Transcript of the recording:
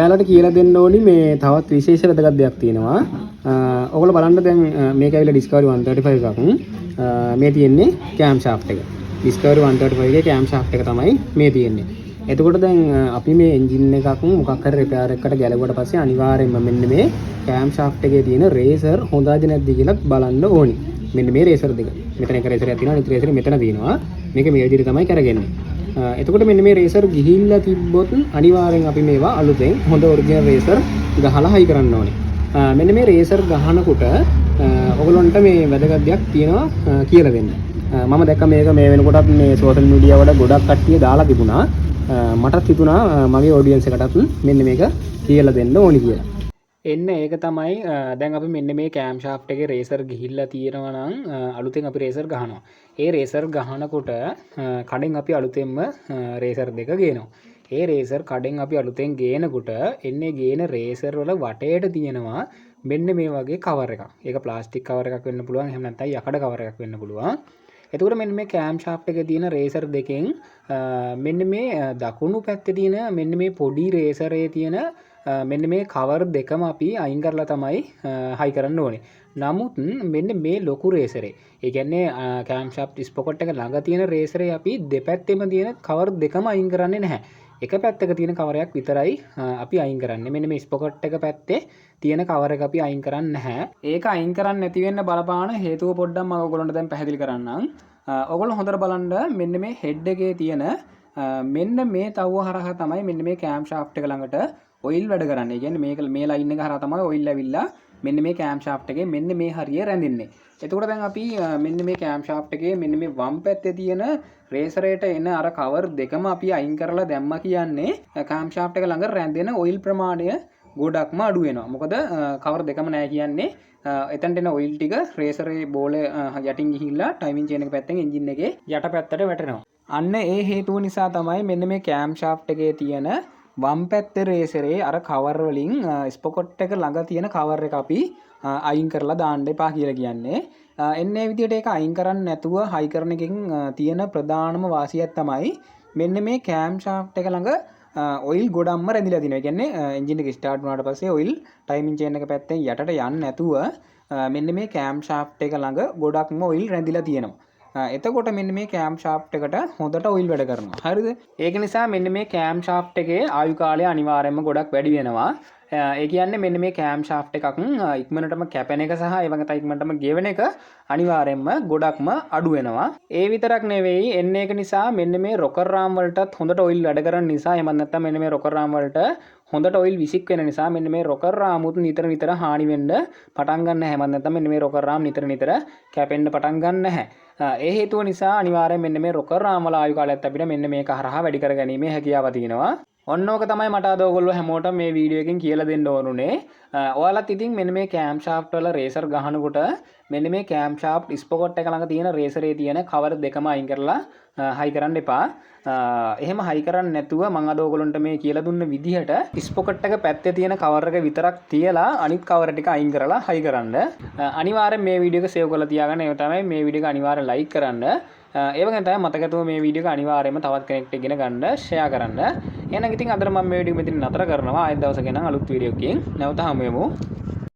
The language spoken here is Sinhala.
ඔයාලට කියලා දෙන්න ඕනි මේ තවත් විශේෂ වැදගත් දෙයක් තියෙනවා. ඔයගොල්ලෝ බලන්න දැන් මේක ඇවිල්ලා Discovery 135 එකක්. මේ තියෙන්නේ cam shaft එක. Discovery 135 එකේ cam shaft එක තමයි මේ තියෙන්නේ. එතකොට දැන් අපි මේ එන්ජින් එකක් මොකක් හරි රිපෙයාර් එකකට ගැලවුවට පස්සේ අනිවාර්යයෙන්ම මෙන්න මේ cam shaft එකේ තියෙන රේසර් හොඳද නැද්ද කියලා බලන්න ඕනි. මෙන්න මේ රේසර් දෙක. මෙතන එක රේසර් එකක් තියෙනවා, අනිත් රේසර් මෙතන තියෙනවා. මේක මේ විදිහට තමයි කරගන්නේ. එතකොට මෙන්න මේ රේසර් ගිහිල්ලා තිබ්බොත් අනිවාර්යෙන් අපි මේවා අලුතෙන් හොඳ ඔරිජිනල් රේසර් ගහලා හයි කරන්න ඕනේ. මෙන්න මේ රේසර් ගහනකොට ඔයගොල්ලන්ට මේ වැදගත් දෙයක් තියෙනවා කියලා දෙන්න. මම දැක්ක මේක මේ වෙනකොටත් මේ සෝෂල් මීඩියා වල ගොඩක් කට්ටිය දාලා තිබුණා. මටත් හිතුණා මගේ ඔඩියන්ස් එකටත් මෙන්න මේක කියලා දෙන්න ඕනි කියලා. එන්න ඒක තමයි දැන් අපි මෙන්න මේ කෑම් ෂාෆ්ට් එකේ රේසර් ගිහිල්ලා තියෙනවා නම් අලුතෙන් අපි රේසර් ගහනවා. ඒ රේසර් ගහනකොට කඩෙන් අපි අලුතෙන්ම රේසර් දෙක ගේනවා. ඒ රේසර් කඩෙන් අපි අලුතෙන් ගේනකොට එන්නේ ගේන රේසර් වල වටේට තියෙනවා මෙන්න මේ වගේ කවර් එකක්. ඒක ප්ලාස්ටික් කවර් එකක් වෙන්න පුළුවන්. එහෙම නැත්නම් යකඩ කවර් එකක් වෙන්න පුළුවන්. එතකොට මෙන්න මේ කෑම් ෂාෆ්ට් එකේ තියෙන රේසර් දෙකෙන් මෙන්න මේ දකුණු පැත්තේ තියෙන මෙන්න මේ පොඩි රේසරේ තියෙන මෙන්න මේ කවර් දෙකම අපි අයින් කරලා තමයි හයි කරන්න ඕනේ. නමුත් මෙන්න මේ ලොකු රේසරේ, ඒ කියන්නේ කෑම් ෂාෆ්ට් ස්පොකට් එක ළඟ තියෙන රේසරේ අපි දෙපැත්තෙම තියෙන කවර් දෙකම අයින් කරන්නේ නැහැ. එක පැත්තක තියෙන කවරයක් විතරයි අපි අයින් කරන්නේ. මෙන්න මේ ස්පොකට් එක පැත්තේ තියෙන කවර් එක අපි අයින් කරන්නේ නැහැ. ඒක අයින් කරන්නේ නැති වෙන්න බලපාන හේතුව පොඩ්ඩක් මම ඔයගොල්ලන්ට දැන් පැහැදිලි කරන්නම්. ඔයගොල්ලෝ හොඳට බලන්න මෙන්න මේ හෙඩ් එකේ තියෙන මෙන්න මේ තව්ව හරහා තමයි මෙන්න මේ කෑම් ෂාෆ්ට් එක ළඟට ඔයිල් වැඩ කරන්නේ. ඒ කියන්නේ මේක මේ ලයින් එක හරහා තමයි ඔයිල් ඇවිල්ලා මෙන්න මේ කෑම් ෂාෆ්ට් එකේ මෙන්න මේ හරිය රැඳෙන්නේ. එතකොට දැන් අපි මෙන්න මේ කෑම් ෂාෆ්ට් එකේ මෙන්න මේ වම් පැත්තේ තියෙන රේසරේට එන අර කවර් දෙකම අපි අයින් කරලා දැම්මා කියන්නේ කෑම් ෂාෆ්ට් එක ළඟ රැඳෙන ඔයිල් ප්‍රමාණය ගොඩක්ම අඩු වෙනවා. මොකද කවර් දෙකම නැහැ කියන්නේ එතනට එන ඔයිල් ටික රේසරේ බෝලේ යටින් ගිහිල්ලා ටයිමින් චේන් එක පැත්තෙන් එන්ජින් එකේ යට පැත්තට වැටෙනවා. අන්න ඒ හේතුව නිසා තමයි මෙන්න මේ කෑම් ෂාෆ්ට් එකේ තියෙන වම් පැත්තේ රේසරේ අර කවර් වලින් ස්පොකට් එක ළඟ තියෙන කවර් එක අපි අයින් කරලා දාන්න එපා කියලා කියන්නේ. එන්නේ විදිහට ඒක අයින් කරන්නේ නැතුව හයි කරන එකකින් තියෙන ප්‍රධානම වාසියක් තමයි මෙන්න මේ කෑම් ෂාෆ්ට් එක ළඟ ඔයිල් ගොඩක්ම රැඳිලා තියෙනවා. ඒ කියන්නේ එන්ජින් එක ස්ටාර්ට් වුණාට පස්සේ ඔයිල් ටයිමින් චේන් එක පැත්තෙන් යටට යන්නේ නැතුව මෙන්න මේ කෑම් ෂාෆ්ට් එක ළඟ ගොඩක්ම ඔයිල් රැඳිලා තියෙනවා. එතකොට මෙන්න මේ කෑම් ෂාෆ්ට් එකට හොඳට ඔයිල් වැඩ කරනවා. හරිද? ඒක නිසා මෙන්න මේ කෑම් ෂාෆ්ට් එකේ ආයු කාලය අනිවාර්යයෙන්ම ගොඩක් වැඩි වෙනවා. ඒ කියන්නේ මෙන්න මේ කෑම් ෂාෆ්ට් එකක් ඉක්මනටම කැපෙන එක සහ ඒ වගේ ඉක්මනටම ගෙවෙන එක අනිවාර්යයෙන්ම ගොඩක්ම අඩු වෙනවා. ඒ විතරක් නෙවෙයි එන්නේ ඒක නිසා මෙන්න මේ රොකර් රාම් වලටත් හොඳට ඔයිල් වැඩ කරන නිසා එහෙම නැත්නම් මෙන්න මේ රොකර් රාම් වලට හොඳට ඔයිල් විසික් වෙන නිසා මෙන්න මේ රොකර් රාමුත් නිතර හානි වෙන්න පටන් ගන්න නැහැ. එහෙම නැත්නම් මෙන්න මේ රොකර් රාම් නිතර කැපෙන්න පටන් ගන්න නැහැ. ඒ හේතුව නිසා අනිවාර්යයෙන් මෙන්න මේ රොකර් රාම් වල ආයු කාලයත් අපිට මෙන්න මේක හරහා වැඩි කරගැනීමේ හැකියාව තියෙනවා. ඔන්න ඕක තමයි මට අද ඔයගොල්ලෝ හැමෝටම මේ වීඩියෝ එකෙන් කියලා දෙන්න ඕනුනේ. ඔයාලත් ඉතින් මෙන්න මේ කෑම් ෂාෆ්ට් වල රේසර් ගහනකොට මෙන්න මේ කෑම් ෂාෆ්ට් ස්පොකට් එක ළඟ තියෙන රේසරේ තියෙන කවර් දෙකම අයින් කරලා හයි කරන්න එපා. එහෙම හයි කරන්නේ නැතුව මම අද ඔයගොල්ලන්ට මේ කියලා දුන්න විදිහට ස්පොකට් එක පැත්තේ තියෙන කවර් එක විතරක් තියලා අනිත් කවර් ටික අයින් කරලා හයි කරන්න. අනිවාර්යෙන් මේ වීඩියෝ එක සේව් කරලා තියාගන්න. ඒ තමයි මේ වීඩියෝ එක අනිවාර්යෙන් ලයික් කරන්න. ඒ වගේම තමයි මතකතුව මේ වීඩියෝ එක අනිවාර්යයෙන්ම තවත් කෙනෙක්ට ඉගෙන ගන්න ෂෙයා කරන්න. එහෙනම් ඉතින් අද මම මේ වීඩියෝ මෙතන නතර කරනවා. ආයෙත් දවසක නම් අලුත් වීඩියෝ එකකින් නැවත හමු වෙමු.